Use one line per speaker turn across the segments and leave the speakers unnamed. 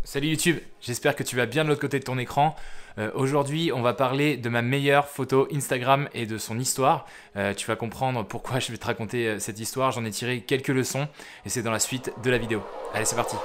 Salut YouTube, j'espère que tu vas bien de l'autre côté de ton écran. Aujourd'hui, on va parler de ma meilleure photo Instagram et de son histoire. Tu vas comprendre pourquoi je vais te raconter cette histoire. J'en ai tiré quelques leçons et c'est dans la suite de la vidéo. Allez, c'est parti.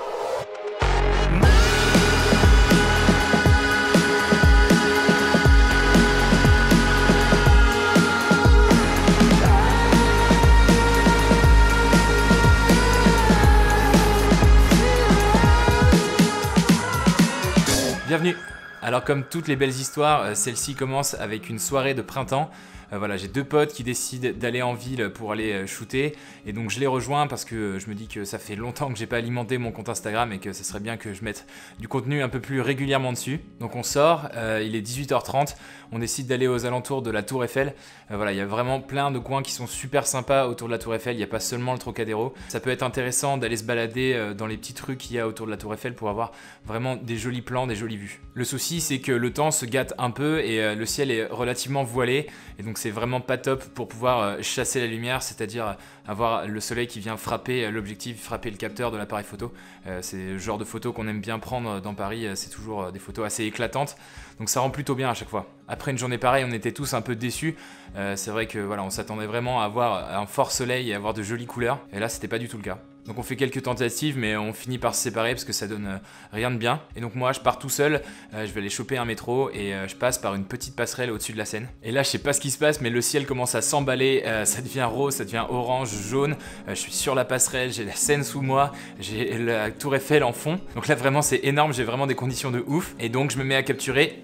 Bienvenue. Alors comme toutes les belles histoires, celle-ci commence avec une soirée de printemps. Voilà, j'ai deux potes qui décident d'aller en ville pour aller shooter et donc je les rejoins parce que je me dis que ça fait longtemps que j'ai pas alimenté mon compte Instagram et que ce serait bien que je mette du contenu un peu plus régulièrement dessus. Donc on sort, il est 18h30, on décide d'aller aux alentours de la Tour Eiffel. Voilà, il y a vraiment plein de coins qui sont super sympas autour de la Tour Eiffel, il n'y a pas seulement le Trocadéro. Ça peut être intéressant d'aller se balader dans les petites rues qu'il y a autour de la Tour Eiffel pour avoir vraiment des jolis plans, des jolies vues. Le souci c'est que le temps se gâte un peu et le ciel est relativement voilé et donc c'est vraiment pas top pour pouvoir chasser la lumière, c'est-à-dire avoir le soleil qui vient frapper l'objectif, frapper le capteur de l'appareil photo. C'est le genre de photos qu'on aime bien prendre dans Paris, c'est toujours des photos assez éclatantes, donc ça rend plutôt bien à chaque fois. Après une journée pareille, on était tous un peu déçus, c'est vrai que voilà, on s'attendait vraiment à avoir un fort soleil et à avoir de jolies couleurs, et là c'était pas du tout le cas. Donc on fait quelques tentatives mais on finit par se séparer parce que ça donne rien de bien. Et donc moi je pars tout seul, je vais aller choper un métro et je passe par une petite passerelle au-dessus de la Seine. Et là je sais pas ce qui se passe mais le ciel commence à s'emballer, ça devient rose, ça devient orange, jaune. Je suis sur la passerelle, j'ai la Seine sous moi, j'ai la Tour Eiffel en fond. Donc là vraiment c'est énorme, j'ai vraiment des conditions de ouf. Et donc je me mets à capturer,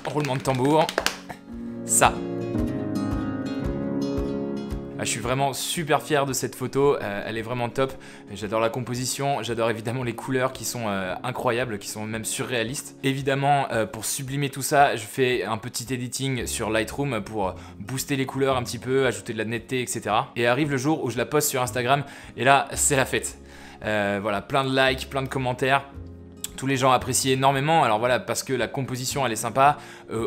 roulement de tambour, ça. Je suis vraiment super fier de cette photo, elle est vraiment top, j'adore la composition, j'adore évidemment les couleurs qui sont incroyables, qui sont même surréalistes. Évidemment, pour sublimer tout ça, je fais un petit editing sur Lightroom pour booster les couleurs un petit peu, ajouter de la netteté, etc. Et arrive le jour où je la poste sur Instagram, et là, c'est la fête. Voilà, plein de likes, plein de commentaires. Tous les gens apprécient énormément, alors voilà, parce que la composition elle est sympa,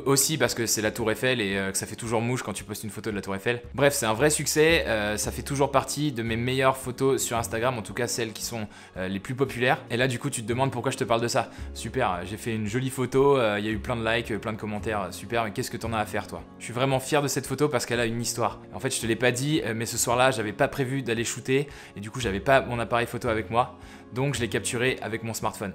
aussi parce que c'est la Tour Eiffel et que ça fait toujours mouche quand tu postes une photo de la Tour Eiffel. Bref, c'est un vrai succès, ça fait toujours partie de mes meilleures photos sur Instagram, en tout cas celles qui sont les plus populaires. Et là du coup tu te demandes pourquoi je te parle de ça. Super, j'ai fait une jolie photo, il y a eu plein de likes, plein de commentaires, super, mais qu'est-ce que t'en as à faire toi? Je suis vraiment fier de cette photo parce qu'elle a une histoire. En fait je te l'ai pas dit, mais ce soir-là j'avais pas prévu d'aller shooter et du coup j'avais pas mon appareil photo avec moi, donc je l'ai capturé avec mon smartphone.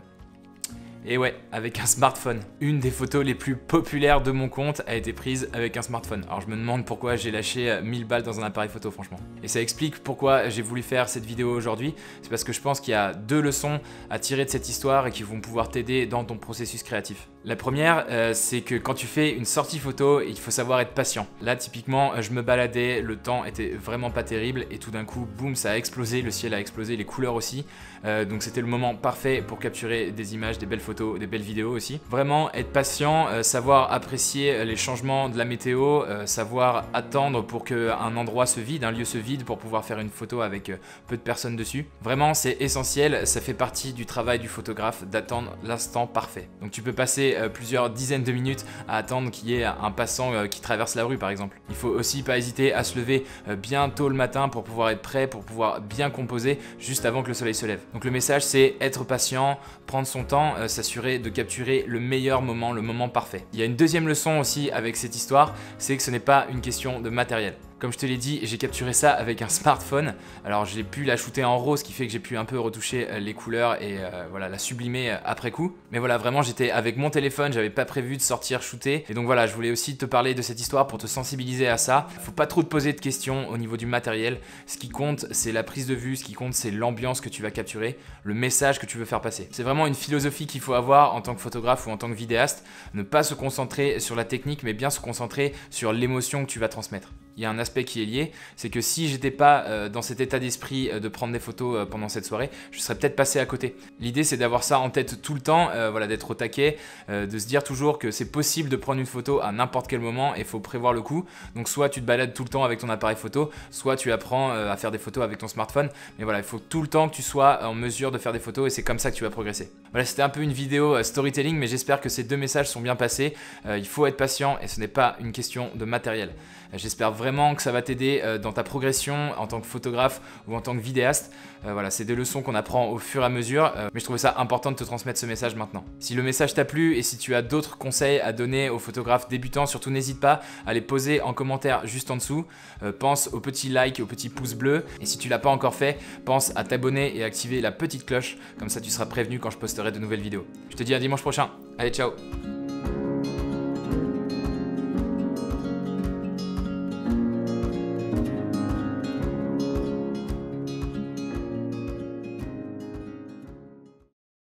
Et ouais, avec un smartphone. Une des photos les plus populaires de mon compte a été prise avec un smartphone. Alors je me demande pourquoi j'ai lâché 1000 balles dans un appareil photo franchement. Et ça explique pourquoi j'ai voulu faire cette vidéo aujourd'hui. C'est parce que je pense qu'il y a deux leçons à tirer de cette histoire et qui vont pouvoir t'aider dans ton processus créatif. La première, c'est que quand tu fais une sortie photo, il faut savoir être patient. Là typiquement, je me baladais, le temps était vraiment pas terrible et tout d'un coup, boum, ça a explosé, le ciel a explosé, les couleurs aussi. Donc c'était le moment parfait pour capturer des images, des belles photos, des belles vidéos aussi. Vraiment être patient, savoir apprécier les changements de la météo, savoir attendre pour qu'un endroit se vide, un lieu se vide pour pouvoir faire une photo avec peu de personnes dessus. Vraiment c'est essentiel, ça fait partie du travail du photographe d'attendre l'instant parfait. Donc tu peux passer plusieurs dizaines de minutes à attendre qu'il y ait un passant qui traverse la rue par exemple. Il faut aussi pas hésiter à se lever bien tôt le matin pour pouvoir être prêt, pour pouvoir bien composer juste avant que le soleil se lève. Donc le message c'est être patient, prendre son temps, s'assurer de capturer le meilleur moment, le moment parfait. Il y a une deuxième leçon aussi avec cette histoire, c'est que ce n'est pas une question de matériel. Comme je te l'ai dit, j'ai capturé ça avec un smartphone. Alors j'ai pu la shooter en RAW, ce qui fait que j'ai pu un peu retoucher les couleurs et voilà, la sublimer après coup. Mais voilà, vraiment j'étais avec mon téléphone, j'avais pas prévu de sortir shooter. Et donc voilà, je voulais aussi te parler de cette histoire pour te sensibiliser à ça. Faut pas trop te poser de questions au niveau du matériel. Ce qui compte, c'est la prise de vue, ce qui compte, c'est l'ambiance que tu vas capturer, le message que tu veux faire passer. C'est vraiment une philosophie qu'il faut avoir en tant que photographe ou en tant que vidéaste. Ne pas se concentrer sur la technique, mais bien se concentrer sur l'émotion que tu vas transmettre. Il y a un aspect qui est lié, c'est que si j'étais pas dans cet état d'esprit de prendre des photos pendant cette soirée, je serais peut-être passé à côté. L'idée c'est d'avoir ça en tête tout le temps, voilà, d'être au taquet, de se dire toujours que c'est possible de prendre une photo à n'importe quel moment et il faut prévoir le coup. Donc soit tu te balades tout le temps avec ton appareil photo, soit tu apprends à faire des photos avec ton smartphone. Mais voilà, il faut tout le temps que tu sois en mesure de faire des photos et c'est comme ça que tu vas progresser. Voilà, c'était un peu une vidéo storytelling, mais j'espère que ces deux messages sont bien passés. Il faut être patient et ce n'est pas une question de matériel. J'espère vraiment vraiment que ça va t'aider dans ta progression en tant que photographe ou en tant que vidéaste. Voilà, c'est des leçons qu'on apprend au fur et à mesure, mais je trouvais ça important de te transmettre ce message maintenant. Si le message t'a plu et si tu as d'autres conseils à donner aux photographes débutants, surtout n'hésite pas à les poser en commentaire juste en dessous. Pense au petit like et au petit pouce bleu, et si tu l'as pas encore fait, pense à t'abonner et activer la petite cloche, comme ça tu seras prévenu quand je posterai de nouvelles vidéos. Je te dis à dimanche prochain, allez ciao!